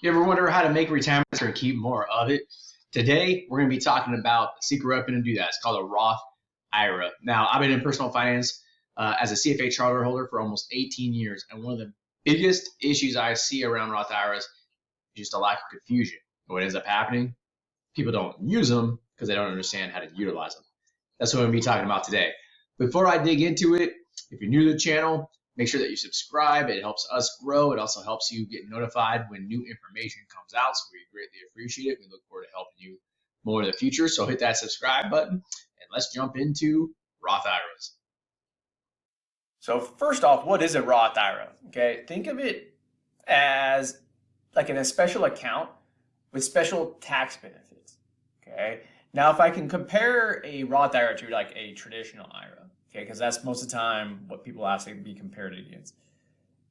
You ever wonder how to make retirement or keep more of it? Today, we're going to be talking about the secret weapon to do that. It's called a Roth IRA. Now, I've been in personal finance as a CFA charter holder for almost 18 years, and one of the biggest issues I see around Roth IRAs is just a lack of confusion. What ends up happening? People don't use them because they don't understand how to utilize them. That's what I'm going to be talking about today. Before I dig into it, if you're new to the channel, make sure that you subscribe. It helps us grow. It also helps you get notified when new information comes out, so we greatly appreciate it. We look forward to helping you more in the future. So hit that subscribe button, and let's jump into Roth IRAs. So first off, what is a Roth IRA? Okay, think of it as like a special account with special tax benefits. Okay, now if I can compare a Roth IRA to like a traditional IRA, okay, because that's most of the time what people ask to be compared against.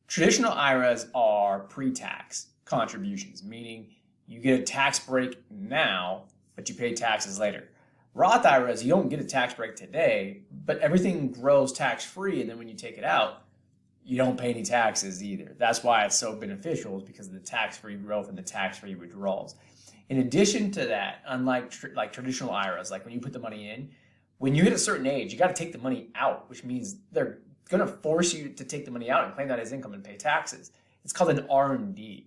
Traditional IRAs are pre-tax contributions, meaning you get a tax break now, but you pay taxes later. Roth IRAs, you don't get a tax break today, but everything grows tax-free, and then when you take it out, you don't pay any taxes either. That's why it's so beneficial, is because of the tax-free growth and the tax-free withdrawals. In addition to that, unlike traditional IRAs, like when you put the money in, when you hit a certain age, you got to take the money out, which means they're going to force you to take the money out and claim that as income and pay taxes. It's called an RMD.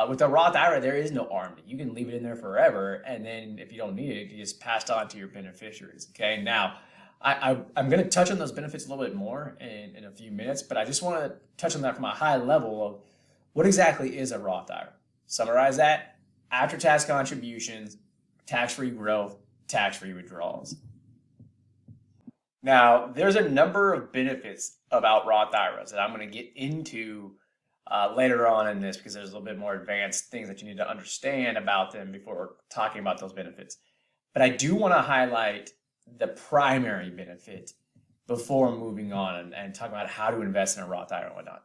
With a Roth IRA, there is no RMD. You can leave it in there forever, and then if you don't need it, you just pass it on to your beneficiaries. Okay, now I'm going to touch on those benefits a little bit more in a few minutes, but I just want to touch on that from a high level of what exactly is a Roth IRA. Summarize that: after-tax contributions, tax-free growth, tax-free withdrawals. Now, there's a number of benefits about Roth IRAs that I'm going to get into later on in this, because there's a little bit more advanced things that you need to understand about them before we're talking about those benefits. But I do want to highlight the primary benefit before moving on and talking about how to invest in a Roth IRA and whatnot.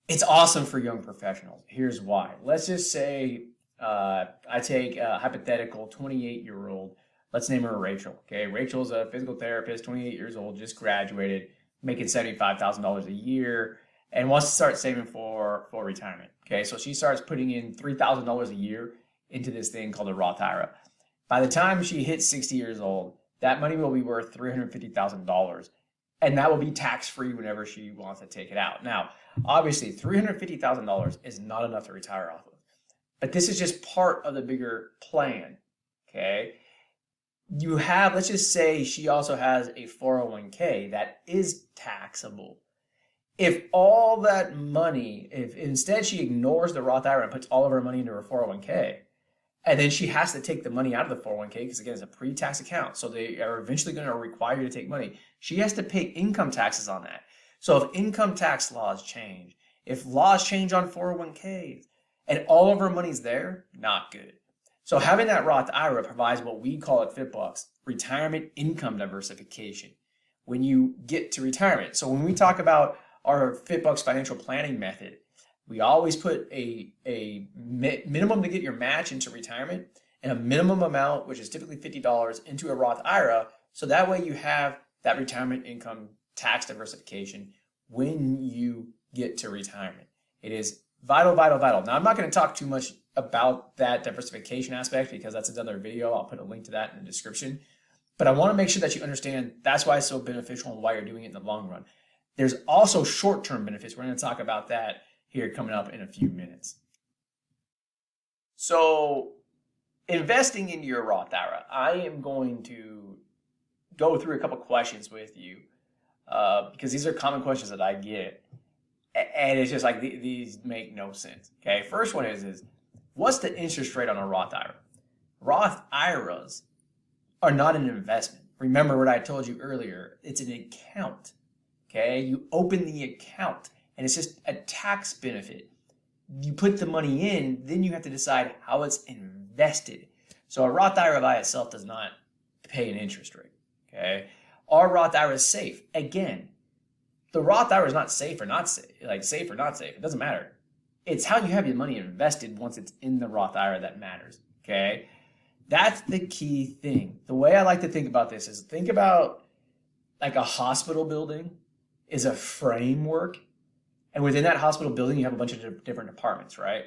It's awesome for young professionals. Here's why. Let's just say I take a hypothetical 28-year-old. Let's name her Rachel. Okay, Rachel's a physical therapist, 28 years old, just graduated, making $75,000 a year, and wants to start saving for retirement. Okay, so she starts putting in $3,000 a year into this thing called a Roth IRA. By the time she hits 60 years old, that money will be worth $350,000, and that will be tax-free whenever she wants to take it out. Now, obviously, $350,000 is not enough to retire off of, but this is just part of the bigger plan. Okay. You have, let's just say she also has a 401k that is taxable. If all that money, if instead she ignores the Roth IRA and puts all of her money into her 401k, and then she has to take the money out of the 401k, because again, it's a pre-tax account, so they are eventually going to require you to take money, she has to pay income taxes on that. So if income tax laws change, if laws change on 401ks, and all of her money's there, not good. So having that Roth IRA provides what we call at FitBUX, retirement income diversification when you get to retirement. So when we talk about our FitBUX financial planning method, we always put a minimum to get your match into retirement and a minimum amount, which is typically $50, into a Roth IRA. So that way you have that retirement income tax diversification when you get to retirement. It is vital, vital, vital. Now, I'm not going to talk too much about that diversification aspect because that's another video. I'll put a link to that in the description. But I want to make sure that you understand that's why it's so beneficial and why you're doing it in the long run. There's also short-term benefits. We're going to talk about that here coming up in a few minutes. So investing into your Roth IRA, I am going to go through a couple questions with you because these are common questions that I get. And it's just like these make no sense. Okay, first one is what's the interest rate on a Roth IRA? Roth IRAs are not an investment. Remember what I told you earlier. It's an account. Okay, you open the account and it's just a tax benefit. You put the money in, then you have to decide how it's invested. So a Roth IRA by itself does not pay an interest rate. Okay, our Roth IRA is safe. Again, the Roth IRA is not safe or not safe, like safe or not safe. It doesn't matter. It's how you have your money invested once it's in the Roth IRA that matters. Okay, that's the key thing. The way I like to think about this is think about like a hospital building is a framework, and within that hospital building you have a bunch of different departments, right?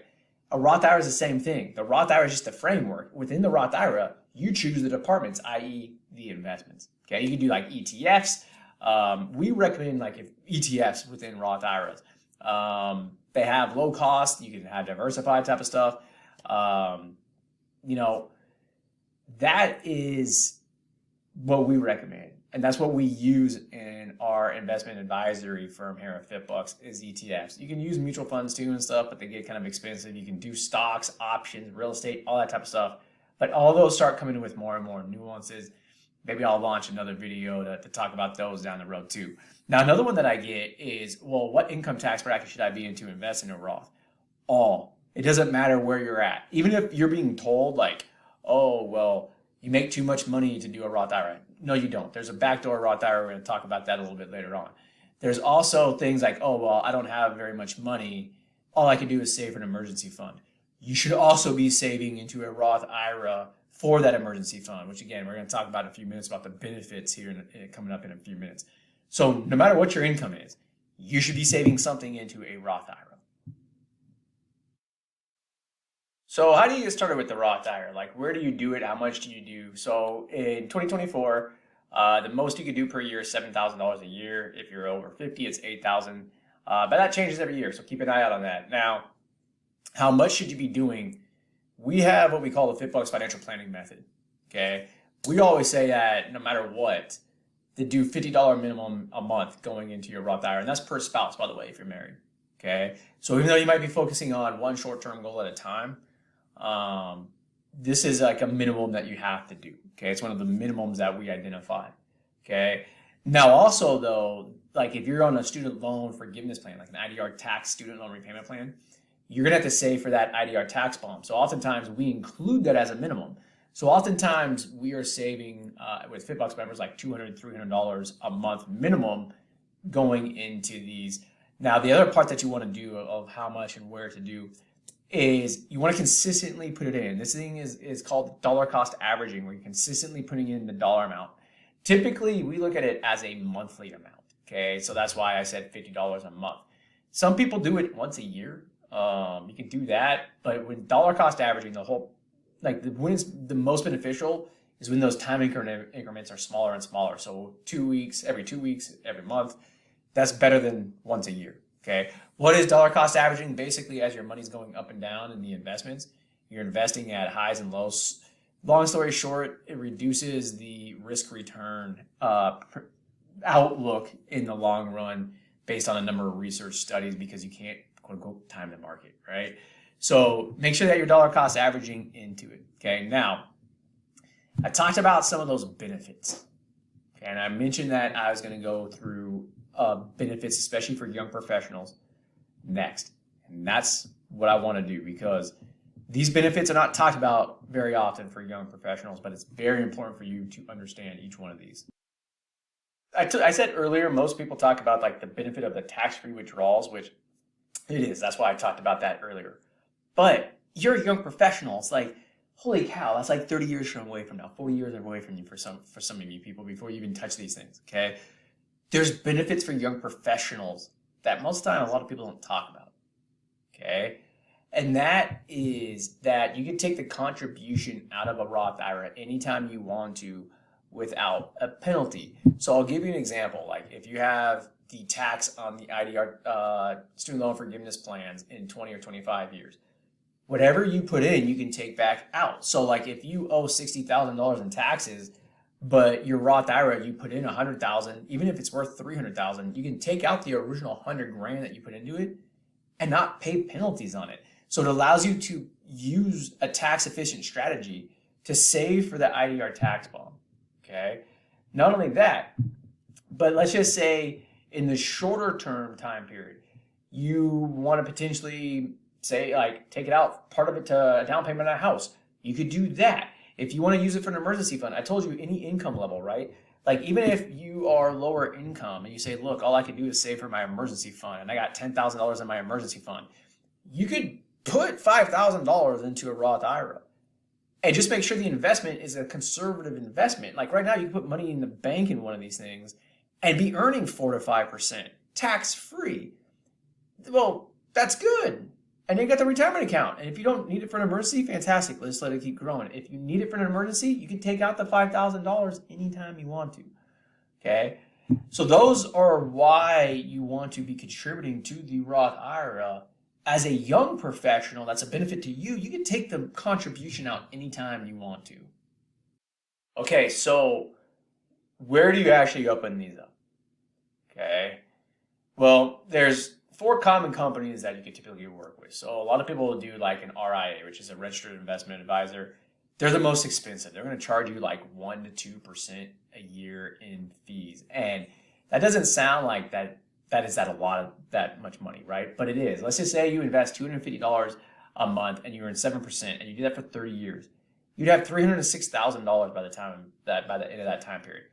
A Roth IRA is the same thing. The Roth IRA is just a framework. Within the Roth IRA, you choose the departments, i.e. the investments. Okay, you can do like ETFs. We recommend like if ETFs within Roth IRAs. They have low cost. You can have diversified type of stuff. You know, that is what we recommend. And that's what we use in our investment advisory firm here at FitBUX is ETFs. You can use mutual funds too and stuff, but they get kind of expensive. You can do stocks, options, real estate, all that type of stuff. But all those start coming in with more and more nuances. Maybe I'll launch another video to talk about those down the road too. Now, another one that I get is, well, what income tax bracket should I be in to invest in a Roth? All. It doesn't matter where you're at. Even if you're being told like, oh, well, you make too much money to do a Roth IRA. No, you don't. There's a backdoor Roth IRA. We're going to talk about that a little bit later on. There's also things like, oh, well, I don't have very much money. All I can do is save for an emergency fund. You should also be saving into a Roth IRA for that emergency fund, which again, we're going to talk about in a few minutes about the benefits here coming up in a few minutes. So no matter what your income is, you should be saving something into a Roth IRA. So how do you get started with the Roth IRA? Like, where do you do it? How much do you do? So in 2024, the most you could do per year is $7,000 a year. If you're over 50, it's $8,000. But that changes every year, so keep an eye out on that. Now, how much should you be doing? We have what we call the FitBUX financial planning method. Okay, we always say that no matter what, to do $50 minimum a month going into your Roth IRA, and that's per spouse, by the way, if you're married. Okay, so even though you might be focusing on one short-term goal at a time, this is like a minimum that you have to do. Okay, it's one of the minimums that we identify. Okay, now also though, like if you're on a student loan forgiveness plan, like an IDR tax student loan repayment plan, you're gonna have to save for that IDR tax bump. So oftentimes we include that as a minimum. So oftentimes we are saving with FitBUX members like $200, $300 a month minimum going into these. Now the other part that you want to do of how much and where to do is you want to consistently put it in. This thing is called dollar cost averaging, where you're consistently putting in the dollar amount. Typically, we look at it as a monthly amount. Okay, so that's why I said $50 a month. Some people do it once a year. You can do that, but with dollar cost averaging, when it's the most beneficial is when those time increments are smaller and smaller. So 2 weeks, every 2 weeks, every month. That's better than once a year. Okay, what is dollar cost averaging? Basically, as your money's going up and down in the investments, you're investing at highs and lows. Long story short, it reduces the risk return outlook in the long run based on a number of research studies because you can't quote unquote time the market, right? So make sure that you're dollar cost averaging into it. Okay, now I talked about some of those benefits. Okay, and I mentioned that I was going to go through benefits, especially for young professionals, next. And that's what I want to do because these benefits are not talked about very often for young professionals, but it's very important for you to understand each one of these. I said earlier, most people talk about like the benefit of the tax-free withdrawals, which it is. That's why I talked about that earlier. But you're a young professional. It's like, holy cow, that's like 30 years away from now, 40 years away from you for some of you people before you even touch these things, okay? There's benefits for young professionals that most of the time a lot of people don't talk about, okay? And that is that you can take the contribution out of a Roth IRA anytime you want to without a penalty. So I'll give you an example. Like if you have the tax on the IDR student loan forgiveness plans in 20 or 25 years, whatever you put in, you can take back out. So like if you owe $60,000 in taxes, but your Roth IRA, you put in $100,000, even if it's worth $300,000, you can take out the original $100,000 that you put into it and not pay penalties on it. So it allows you to use a tax efficient strategy to save for the IDR tax bomb. Okay. Not only that, but let's just say in the shorter term time period, you want to potentially say like take it out, part of it to a down payment on a house. You could do that. If you want to use it for an emergency fund, I told you any income level, right? Like even if you are lower income and you say, look, all I can do is save for my emergency fund and I got $10,000 in my emergency fund, you could put $5,000 into a Roth IRA and just make sure the investment is a conservative investment. Like right now you can put money in the bank in one of these things and be earning 4 to 5% tax free. Well, that's good. And then you got the retirement account. And if you don't need it for an emergency, fantastic. Let's let it keep growing. If you need it for an emergency, you can take out the $5,000 anytime you want to. Okay? So those are why you want to be contributing to the Roth IRA. As a young professional, that's a benefit to you. You can take the contribution out anytime you want to. Okay, so where do you actually open these up? Okay, well, there's 4 common companies that you can typically work with. So a lot of people will do like an RIA, which is a registered investment advisor. They're the most expensive. They're going to charge you like 1 to 2% a year in fees. And that doesn't sound like that is that much money, right? But it is. Let's just say you invest $250 a month and you earn 7% and you do that for 30 years. You'd have $306,000 by the end of that time period.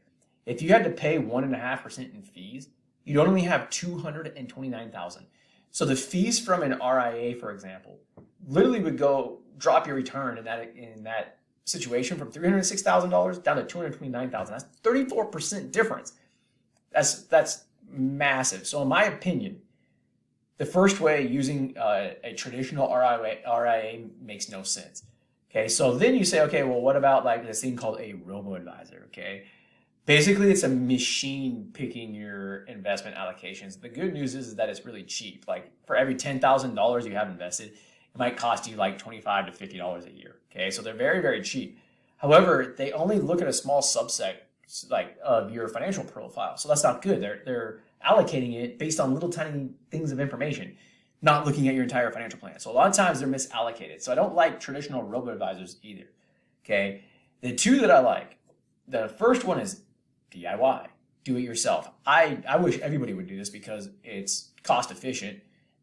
If you had to pay 1.5% in fees, you'd only have $229,000. So the fees from an RIA, for example, literally would drop your return in that situation from $306,000 down to $229,000. That's 34% difference. That's massive. So in my opinion, the first way using a traditional RIA makes no sense. Okay, so then you say, okay, well, what about like this thing called a robo-advisor? Okay, basically it's a machine picking your investment allocations. The good news is that it's really cheap. Like for every $10,000 you have invested, it might cost you like $25 to $50 a year. Okay, so they're very, very cheap. However, they only look at a small subset like of your financial profile. So that's not good. They're allocating it based on little tiny things of information, not looking at your entire financial plan. So a lot of times they're misallocated. So I don't like traditional robo-advisors either. Okay. The 2 that I like, the first one is DIY, do it yourself. I wish everybody would do this because it's cost efficient.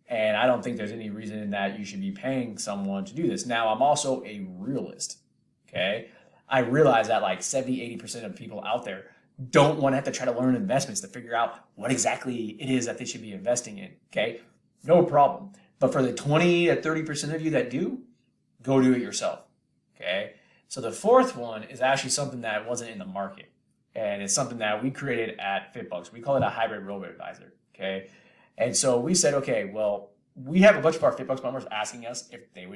And I don't think there's any reason that you should be paying someone to do this. Now, I'm also a realist. Okay. I realize that like 70-80% of people out there don't want to have to try to learn investments to figure out what exactly it is that they should be investing in. Okay. No problem. But for the 20 to 30% of you that do, go do it yourself. Okay. So the fourth one is actually something that wasn't in the market. And it's something that we created at FitBUX. We call it a hybrid robo-advisor. Okay. And so we said, okay, well, we have a bunch of our FitBUX members asking us if we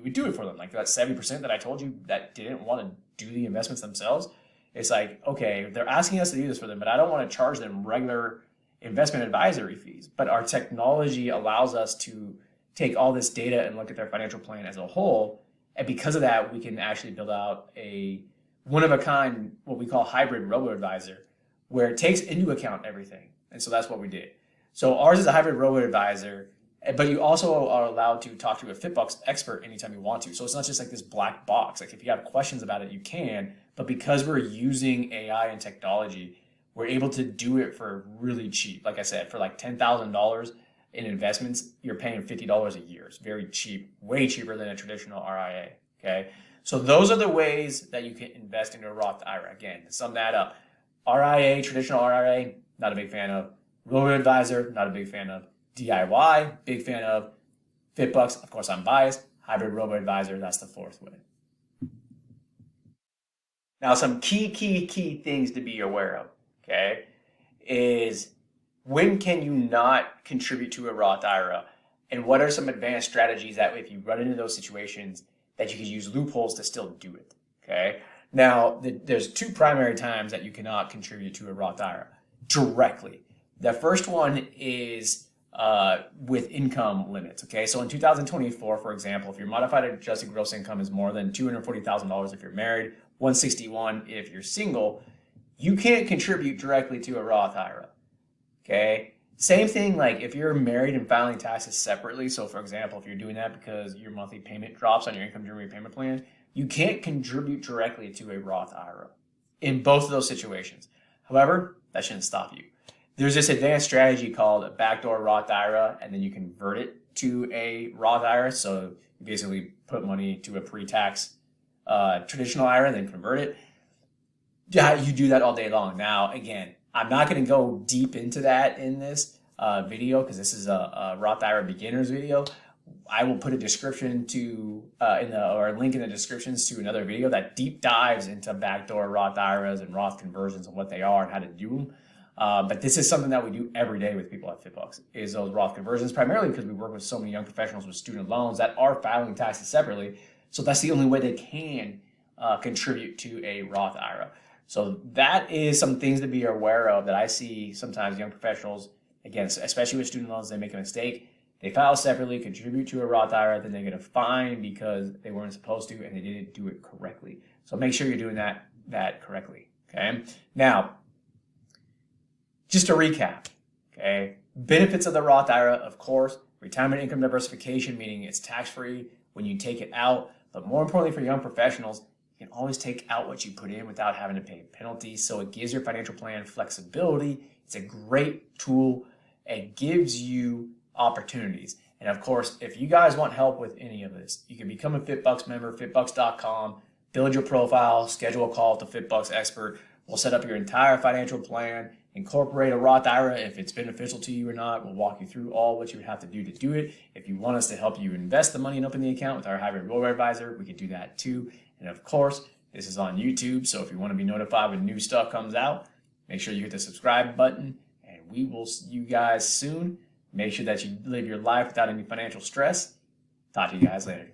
would do it for them. Like that 70% that I told you that didn't want to do the investments themselves. It's like, okay, they're asking us to do this for them, but I don't want to charge them regular investment advisory fees. But our technology allows us to take all this data and look at their financial plan as a whole. And because of that, we can actually build out a one-of-a-kind, what we call hybrid robo-advisor, where it takes into account everything. And so that's what we did. So ours is a hybrid robo-advisor, but you also are allowed to talk to a FitBUX expert anytime you want to. So it's not just like this black box. Like if you have questions about it, you can. But because we're using AI and technology, we're able to do it for really cheap. Like I said, for like $10,000 in investments, you're paying $50 a year. It's very cheap, way cheaper than a traditional RIA. Okay. So those are the ways that you can invest into a Roth IRA. Again, to sum that up, RIA, traditional RIA, not a big fan of. Robo-advisor, not a big fan of. DIY, big fan of. FitBUX, of course I'm biased. Hybrid robo-advisor, that's the fourth way. Now some key things to be aware of, okay, is when can you not contribute to a Roth IRA, and what are some advanced strategies that if you run into those situations that you could use loopholes to still do it, okay? Now, there's 2 primary times that you cannot contribute to a Roth IRA directly. The first one is with income limits, okay? So in 2024, for example, if your modified adjusted gross income is more than $240,000 if you're married, $161,000 if you're single, you can't contribute directly to a Roth IRA, okay? Same thing like if you're married and filing taxes separately. So for example, if you're doing that because your monthly payment drops on your income driven repayment plan, you can't contribute directly to a Roth IRA in both of those situations. However, that shouldn't stop you. There's this advanced strategy called a backdoor Roth IRA, and then you convert it to a Roth IRA. So you basically put money to a pre-tax traditional IRA and then convert it. Yeah, you do that all day long. Now, again, I'm not going to go deep into that in this video because this is a Roth IRA beginners video. I will put a description to or a link in the descriptions to another video that deep dives into backdoor Roth IRAs and Roth conversions and what they are and how to do them. But this is something that we do every day with people at FitBUX, is those Roth conversions, primarily because we work with so many young professionals with student loans that are filing taxes separately. So that's the only way they can contribute to a Roth IRA. So that is some things to be aware of that I see sometimes young professionals, again, especially with student loans, they make a mistake. They file separately, contribute to a Roth IRA, then they get a fine because they weren't supposed to and they didn't do it correctly. So make sure you're doing that correctly. Okay. Now, just to recap, okay, benefits of the Roth IRA, of course, retirement income diversification, meaning it's tax-free when you take it out. But more importantly for young professionals, you can always take out what you put in without having to pay penalties. So it gives your financial plan flexibility. It's a great tool. It gives you opportunities. And of course, if you guys want help with any of this, you can become a FitBUX member, fitbux.com, build your profile, schedule a call with the FitBUX expert. We'll set up your entire financial plan, incorporate a Roth IRA if it's beneficial to you or not. We'll walk you through all what you would have to do to do it. If you want us to help you invest the money and open the account with our hybrid robo advisor, we can do that too. And of course, this is on YouTube, so if you want to be notified when new stuff comes out, make sure you hit the subscribe button, and we will see you guys soon. Make sure that you live your life without any financial stress. Talk to you guys later.